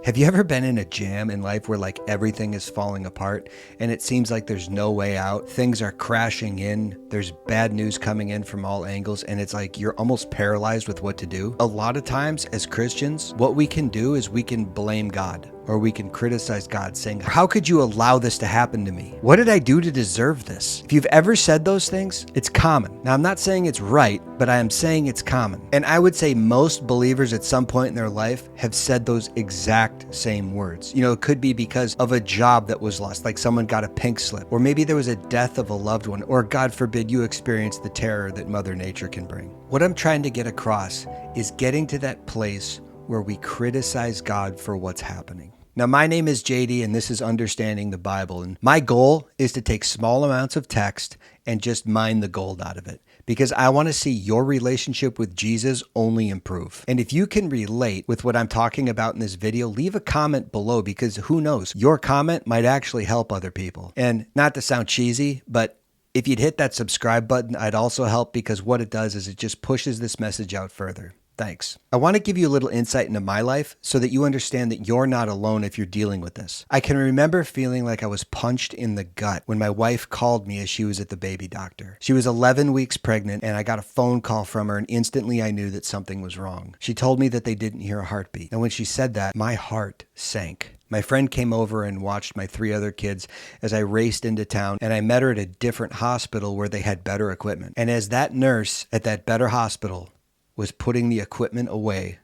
Have you ever been in a jam in life where like everything is falling apart and it seems like there's no way out? Things are crashing in. There's bad news coming in from all angles and it's like you're almost paralyzed with what to do. A lot of times as Christians, what we can do is we can blame God or we can criticize God saying, how could you allow this to happen to me? What did I do to deserve this? If you've ever said those things, it's common. Now, I'm not saying it's right, but I am saying it's common. And I would say most believers at some point in their life have said those exact same words. You know, it could be because of a job that was lost, like someone got a pink slip, or maybe there was a death of a loved one, or God forbid you experienced the terror that Mother Nature can bring. What I'm trying to get across is getting to that place where we criticize God for what's happening. Now, my name is JD, and this is Understanding the Bible. And my goal is to take small amounts of text and just mine the gold out of it, because I want to see your relationship with Jesus only improve. And if you can relate with what I'm talking about in this video, leave a comment below, because who knows, your comment might actually help other people. And not to sound cheesy, but if you'd hit that subscribe button, I'd also help, because what it does is it just pushes this message out further. Thanks. I want to give you a little insight into my life so that you understand that you're not alone if you're dealing with this. I can remember feeling like I was punched in the gut when my wife called me as she was at the baby doctor. She was 11 weeks pregnant and I got a phone call from her, and instantly I knew that something was wrong. She told me that they didn't hear a heartbeat. And when she said that, my heart sank. My friend came over and watched my 3 other kids as I raced into town, and I met her at a different hospital where they had better equipment. And as that nurse at that better hospital was putting the equipment away,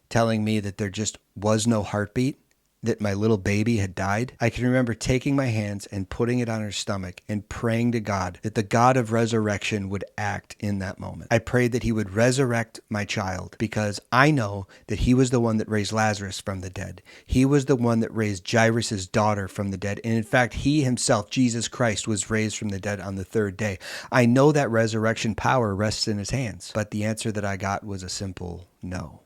telling me that there just was no heartbeat, that my little baby had died, I can remember taking my hands and putting it on her stomach and praying to God that the God of resurrection would act in that moment. I prayed that he would resurrect my child, because I know that he was the one that raised Lazarus from the dead. He was the one that raised Jairus' daughter from the dead. And in fact, he himself, Jesus Christ, was raised from the dead on the 3rd day. I know that resurrection power rests in his hands. But the answer that I got was a simple no.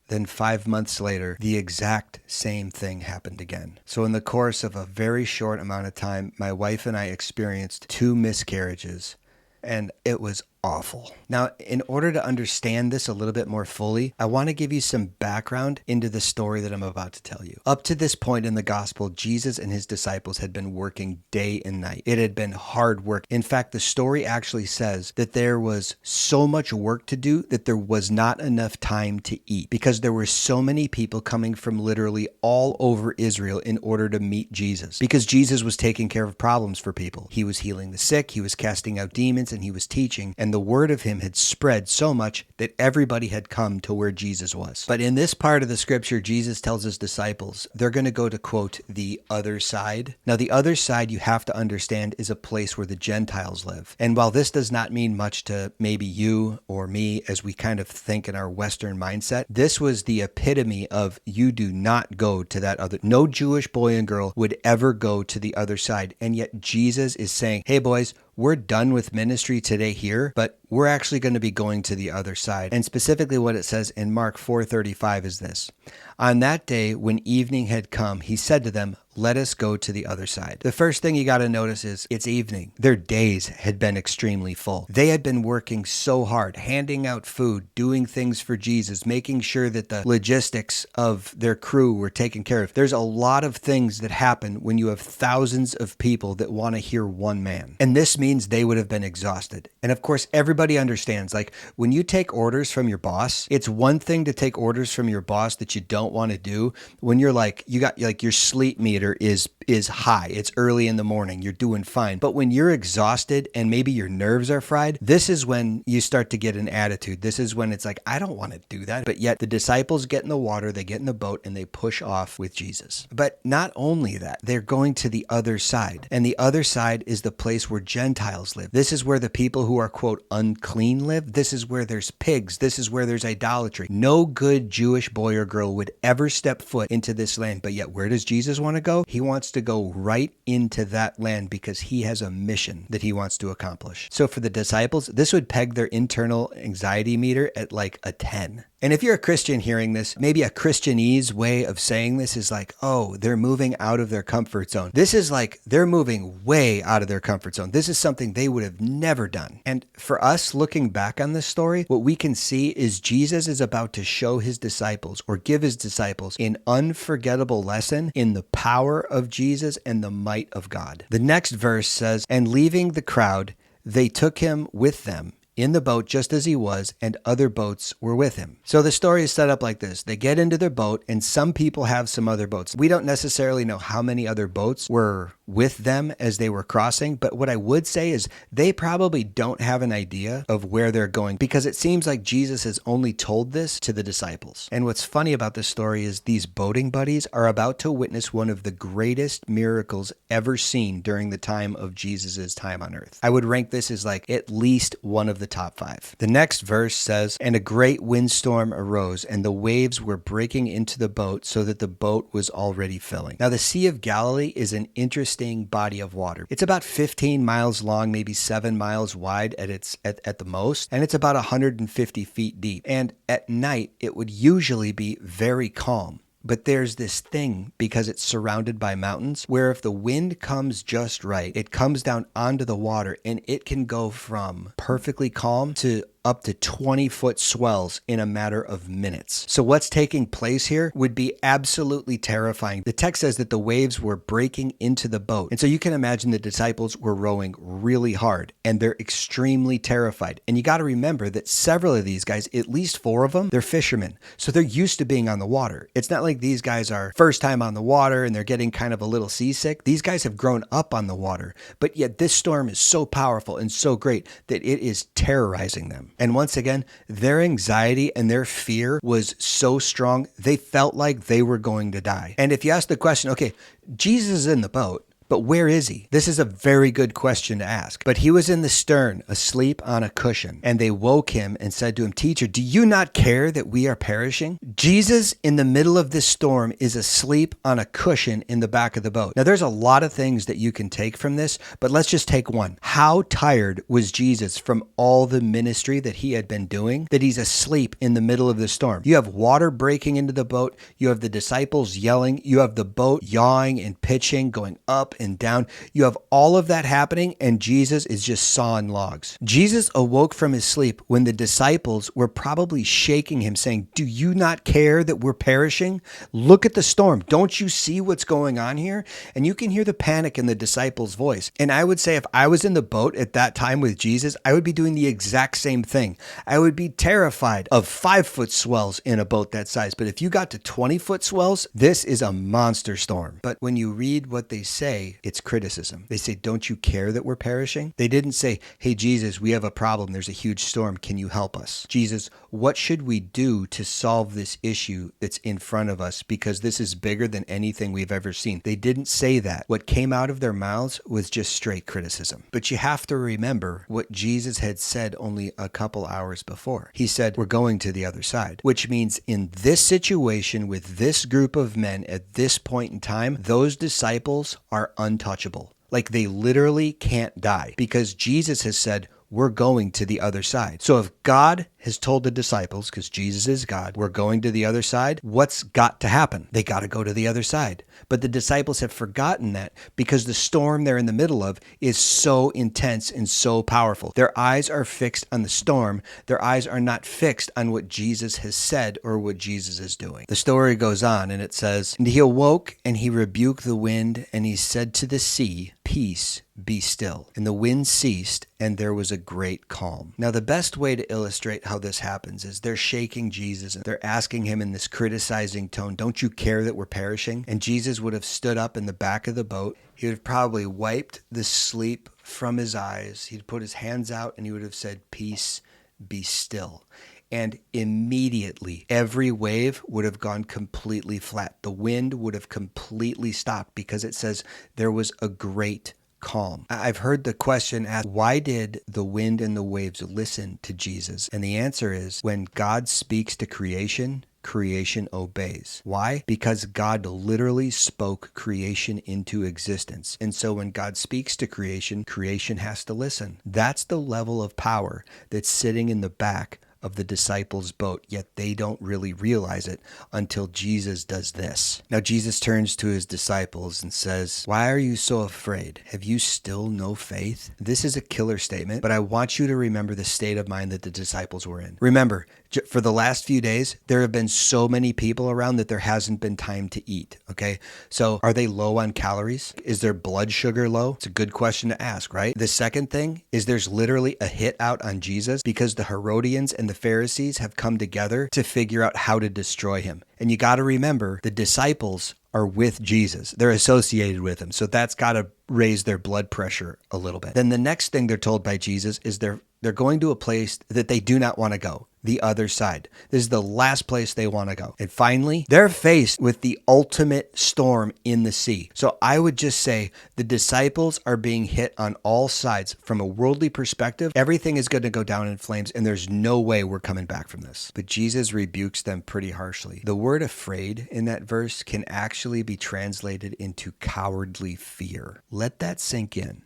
Then 5 months later, the exact same thing happened again. So in the course of a very short amount of time, my wife and I experienced 2 miscarriages, and it was awful. Now, in order to understand this a little bit more fully, I want to give you some background into the story that I'm about to tell you. Up to this point in the gospel, Jesus and his disciples had been working day and night. It had been hard work. In fact, the story actually says that there was so much work to do that there was not enough time to eat, because there were so many people coming from literally all over Israel in order to meet Jesus, because Jesus was taking care of problems for people. He was healing the sick, he was casting out demons, and he was teaching, and the word of him had spread so much that everybody had come to where Jesus was. But in this part of the scripture, Jesus tells his disciples they're going to go to, quote, the other side. Now, the other side, you have to understand, is a place where the Gentiles live. And while this does not mean much to maybe you or me as we kind of think in our Western mindset, this was the epitome of you do not go to that other. No Jewish boy and girl would ever go to the other side. And yet Jesus is saying, hey boys, we're done with ministry today here, but we're actually going to be going to the other side. And specifically what it says in Mark 4:35 is this. On that day, when evening had come, he said to them, let us go to the other side. The first thing you got to notice is it's evening. Their days had been extremely full. They had been working so hard, handing out food, doing things for Jesus, making sure that the logistics of their crew were taken care of. There's a lot of things that happen when you have thousands of people that want to hear one man. And this means they would have been exhausted. And of course, everybody understands, like when you take orders from your boss, it's one thing to take orders from your boss that you don't want to do when you're like, you got like your sleep meter is high. It's early in the morning. You're doing fine. But when you're exhausted and maybe your nerves are fried, this is when you start to get an attitude. This is when it's like, I don't want to do that. But yet the disciples get in the water, they get in the boat, and they push off with Jesus. But not only that, they're going to the other side. And the other side is the place where Gentiles live. This is where the people who are, quote, unclean live. This is where there's pigs. This is where there's idolatry. No good Jewish boy or girl would ever step foot into this land. But yet where does Jesus want to go? go. He wants to go right into that land because he has a mission that he wants to accomplish. So for the disciples, this would peg their internal anxiety meter at like a 10. And if you're a Christian hearing this, maybe a Christianese way of saying this is like, oh, they're moving out of their comfort zone. This is like they're moving way out of their comfort zone. This is something they would have never done. And for us looking back on this story, what we can see is Jesus is about to show his disciples or give his disciples an unforgettable lesson in the power of Jesus and the might of God. The next verse says, and leaving the crowd, they took him with them in the boat just as he was, and other boats were with him. So the story is set up like this. They get into their boat, and some people have some other boats. We don't necessarily know how many other boats were with them as they were crossing, but what I would say is they probably don't have an idea of where they're going because it seems like Jesus has only told this to the disciples. And what's funny about this story is these boating buddies are about to witness one of the greatest miracles ever seen during the time of Jesus' time on earth. I would rank this as like at least one of the top 5. The next verse says, and a great windstorm arose, and the waves were breaking into the boat so that the boat was already filling. Now, the Sea of Galilee is an interesting body of water. It's about 15 miles long, maybe 7 miles wide at the most, and it's about 150 feet deep. And at night, it would usually be very calm. But there's this thing, because it's surrounded by mountains, where if the wind comes just right, it comes down onto the water and it can go from perfectly calm to up to 20-foot swells in a matter of minutes. So what's taking place here would be absolutely terrifying. The text says that the waves were breaking into the boat. And so you can imagine the disciples were rowing really hard and they're extremely terrified. And you got to remember that several of these guys, at least 4 of them, they're fishermen. So they're used to being on the water. It's not like these guys are first time on the water and they're getting kind of a little seasick. These guys have grown up on the water, but yet this storm is so powerful and so great that it is terrorizing them. And once again, their anxiety and their fear was so strong, they felt like they were going to die. And if you ask the question, okay, Jesus is in the boat, but where is he? This is a very good question to ask. But he was in the stern, asleep on a cushion. And they woke him and said to him, Teacher, do you not care that we are perishing? Jesus, in the middle of this storm, is asleep on a cushion in the back of the boat. Now, there's a lot of things that you can take from this, but let's just take one. How tired was Jesus from all the ministry that he had been doing that he's asleep in the middle of the storm? You have water breaking into the boat. You have the disciples yelling. You have the boat yawing and pitching, going up and down. You have all of that happening, and Jesus is just sawing logs. Jesus awoke from his sleep when the disciples were probably shaking him, saying, do you not care that we're perishing? Look at the storm. Don't you see what's going on here? And you can hear the panic in the disciples' voice. And I would say if I was in the boat at that time with Jesus, I would be doing the exact same thing. I would be terrified of 5-foot swells in a boat that size. But if you got to 20-foot swells, this is a monster storm. But when you read what they say, it's criticism. They say, don't you care that we're perishing? They didn't say, hey, Jesus, we have a problem. There's a huge storm. Can you help us? Jesus, what should we do to solve this issue that's in front of us? Because this is bigger than anything we've ever seen. They didn't say that. What came out of their mouths was just straight criticism. But you have to remember what Jesus had said only a couple hours before. He said, we're going to the other side, which means in this situation with this group of men at this point in time, those disciples are untouchable. Like they literally can't die because Jesus has said, we're going to the other side. So if God has told the disciples, because Jesus is God, we're going to the other side, what's got to happen? They got to go to the other side. But the disciples have forgotten that because the storm they're in the middle of is so intense and so powerful. Their eyes are fixed on the storm. Their eyes are not fixed on what Jesus has said or what Jesus is doing. The story goes on and it says, and he awoke and he rebuked the wind and he said to the sea, peace, be still. And the wind ceased and there was a great calm. Now, the best way to illustrate how this happens is they're shaking Jesus and they're asking him in this criticizing tone, don't you care that we're perishing? And Jesus would have stood up in the back of the boat. He would have probably wiped the sleep from his eyes. He'd put his hands out and he would have said, peace, be still. And immediately, every wave would have gone completely flat. The wind would have completely stopped because it says there was a great calm. I've heard the question asked, why did the wind and the waves listen to Jesus? And the answer is, when God speaks to creation, creation obeys. Why? Because God literally spoke creation into existence. And so when God speaks to creation, creation has to listen. That's the level of power that's sitting in the back of the disciples' boat, yet they don't really realize it until Jesus does this. Now, Jesus turns to his disciples and says, "Why are you so afraid? Have you still no faith?" This is a killer statement, but I want you to remember the state of mind that the disciples were in. Remember, for the last few days, there have been so many people around that there hasn't been time to eat, okay? So are they low on calories? Is their blood sugar low? It's a good question to ask, right? The second thing is there's literally a hit out on Jesus because the Herodians and the Pharisees have come together to figure out how to destroy him. And you got to remember, the disciples are with Jesus. They're associated with him. So that's got to raise their blood pressure a little bit. Then the next thing they're told by Jesus is they're going to a place that they do not want to go, the other side. This is the last place they want to go. And finally, they're faced with the ultimate storm in the sea. So I would just say the disciples are being hit on all sides. From a worldly perspective, everything is going to go down in flames, and there's no way we're coming back from this. But Jesus rebukes them pretty harshly. The word afraid in that verse can actually be translated into cowardly fear. Let that sink in.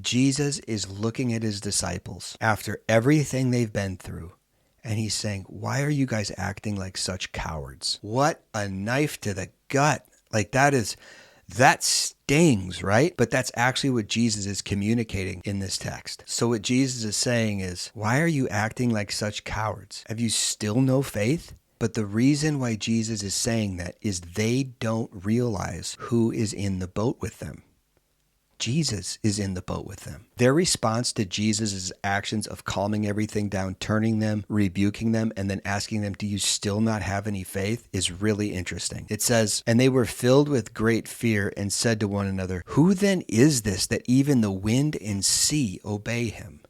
Jesus is looking at his disciples after everything they've been through, and he's saying, "Why are you guys acting like such cowards?" What a knife to the gut. Like that stings, right? But that's actually what Jesus is communicating in this text. So what Jesus is saying is, why are you acting like such cowards? Have you still no faith? But the reason why Jesus is saying that is they don't realize who is in the boat with them. Jesus is in the boat with them. Their response to Jesus' actions of calming everything down, turning them, rebuking them, and then asking them, "Do you still not have any faith?" is really interesting. It says, "And they were filled with great fear and said to one another, 'Who then is this that even the wind and sea obey him?'"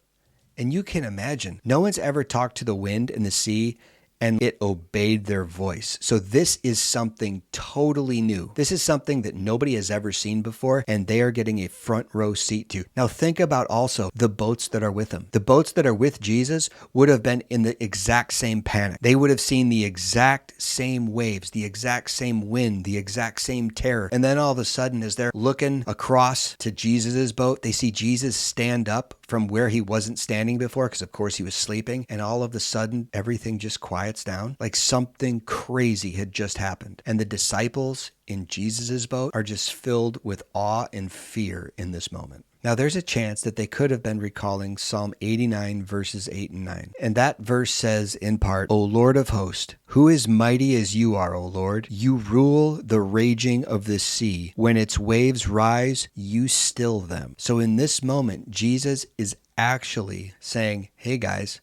And you can imagine, no one's ever talked to the wind and the sea and it obeyed their voice. So this is something totally new. This is something that nobody has ever seen before, and they are getting a front row seat to. Now think about also the boats that are with him. The boats that are with Jesus would have been in the exact same panic. They would have seen the exact same waves, the exact same wind, the exact same terror. And then all of a sudden, as they're looking across to Jesus's boat, they see Jesus stand up from where he wasn't standing before, because of course he was sleeping, and all of a sudden everything just quiets down, like something crazy had just happened. And the disciples in Jesus's boat are just filled with awe and fear in this moment. Now, there's a chance that they could have been recalling Psalm 89, verses 8 and 9. And that verse says, in part, "O Lord of hosts, who is mighty as you are, O Lord? You rule the raging of the sea. When its waves rise, you still them." So in this moment, Jesus is actually saying, "Hey guys,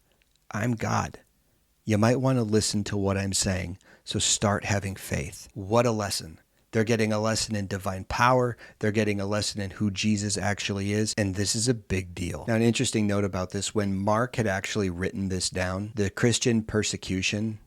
I'm God. You might want to listen to what I'm saying, so start having faith." What a lesson. They're getting a lesson in divine power. They're getting a lesson in who Jesus actually is. And this is a big deal. Now, an interesting note about this, when Mark had actually written this down, the Christian persecution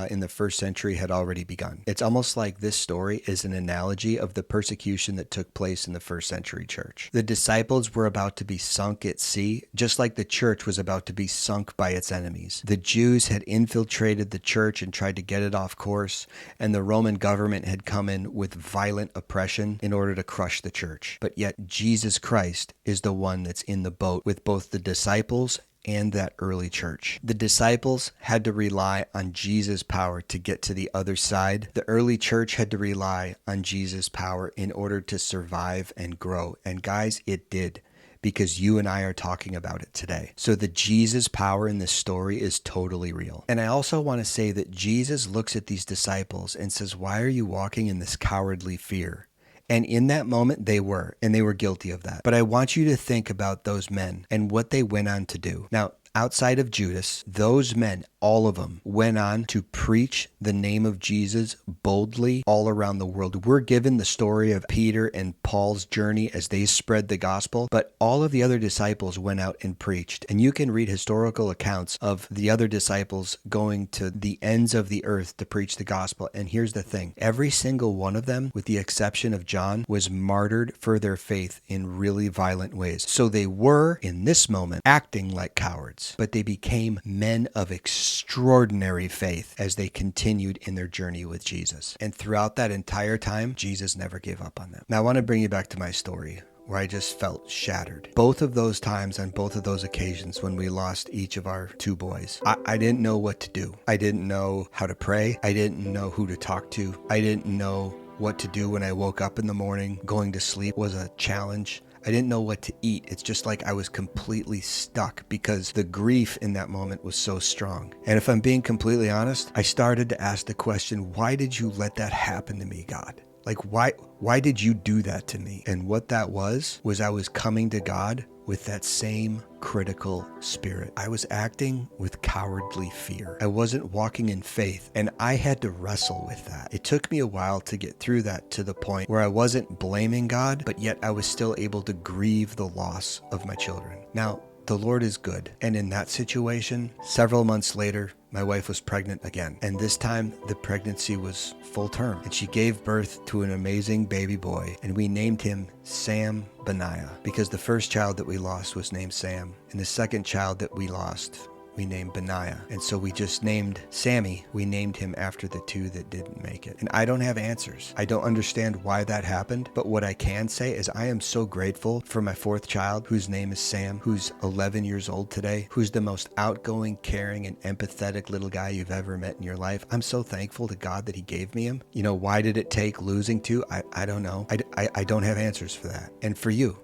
in the first century had already begun. It's almost like this story is an analogy of the persecution that took place in the first century church. The disciples were about to be sunk at sea, just like the church was about to be sunk by its enemies. The Jews had infiltrated the church and tried to get it off course, and the Roman government had come in with violent oppression in order to crush the church. But yet Jesus Christ is the one that's in the boat with both the disciples and that early church. The disciples had to rely on Jesus' power to get to the other side. The early church had to rely on Jesus' power in order to survive and grow. And guys, it did, because you and I are talking about it today. So the Jesus power in this story is totally real. And I also want to say that Jesus looks at these disciples and says, "Why are you walking in this cowardly fear?" And in that moment, they were guilty of that. But I want you to think about those men and what they went on to do. Now, outside of Judas, those men, all of them, went on to preach the name of Jesus boldly all around the world. We're given the story of Peter and Paul's journey as they spread the gospel, but all of the other disciples went out and preached. And you can read historical accounts of the other disciples going to the ends of the earth to preach the gospel. And here's the thing. Every single one of them, with the exception of John, was martyred for their faith in really violent ways. So they were, in this moment, acting like cowards, but they became men of extraordinary extraordinary faith as they continued in their journey with Jesus. And throughout that entire time, Jesus never gave up on them. Now, I want to bring you back to my story, where I just felt shattered. Both of those times, on both of those occasions when we lost each of our two boys, I didn't know what to do. I didn't know how to pray. I didn't know who to talk to. I didn't know what to do when I woke up in the morning. Going to sleep was a challenge. I didn't know what to eat. It's just like I was completely stuck because the grief in that moment was so strong. And if I'm being completely honest, I started to ask the question, why did you let that happen to me, God? Like, why did you do that to me? And what that was I was coming to God with that same critical spirit. I was acting with cowardly fear. I wasn't walking in faith, and I had to wrestle with that. It took me a while to get through that, to the point where I wasn't blaming God, but yet I was still able to grieve the loss of my children. Now, the Lord is good. And in that situation, several months later, my wife was pregnant again. And this time, the pregnancy was full term. And she gave birth to an amazing baby boy. And we named him Sam Benaiah, because the first child that we lost was named Sam. And the second child that we lost, we named Benaiah. And so we just named Sammy. We named him after the two that didn't make it. And I don't have answers. I don't understand why that happened. But what I can say is I am so grateful for my fourth child, whose name is Sam, who's 11 years old today, who's the most outgoing, caring, and empathetic little guy you've ever met in your life. I'm so thankful to God that he gave me him. You know, why did it take losing two? I don't know. I don't have answers for that. And for you,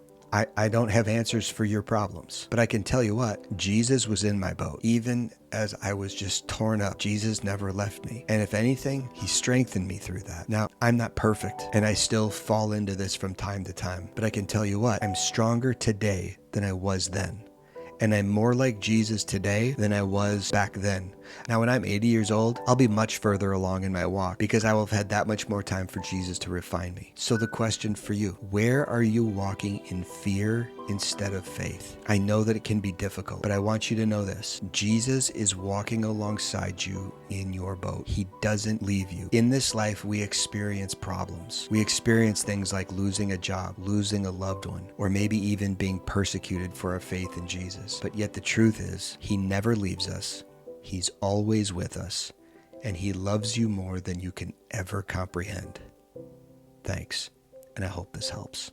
I don't have answers for your problems, but I can tell you what, Jesus was in my boat. Even as I was just torn up, Jesus never left me. And if anything, he strengthened me through that. Now, I'm not perfect, and I still fall into this from time to time, but I can tell you what, I'm stronger today than I was then. And I'm more like Jesus today than I was back then. Now, when I'm 80 years old, I'll be much further along in my walk because I will have had that much more time for Jesus to refine me. So the question for you, where are you walking in fear instead of faith? I know that it can be difficult, but I want you to know this. Jesus is walking alongside you in your boat. He doesn't leave you. In this life, we experience problems. We experience things like losing a job, losing a loved one, or maybe even being persecuted for our faith in Jesus. But yet the truth is, he never leaves us. He's always with us, and he loves you more than you can ever comprehend. Thanks, and I hope this helps.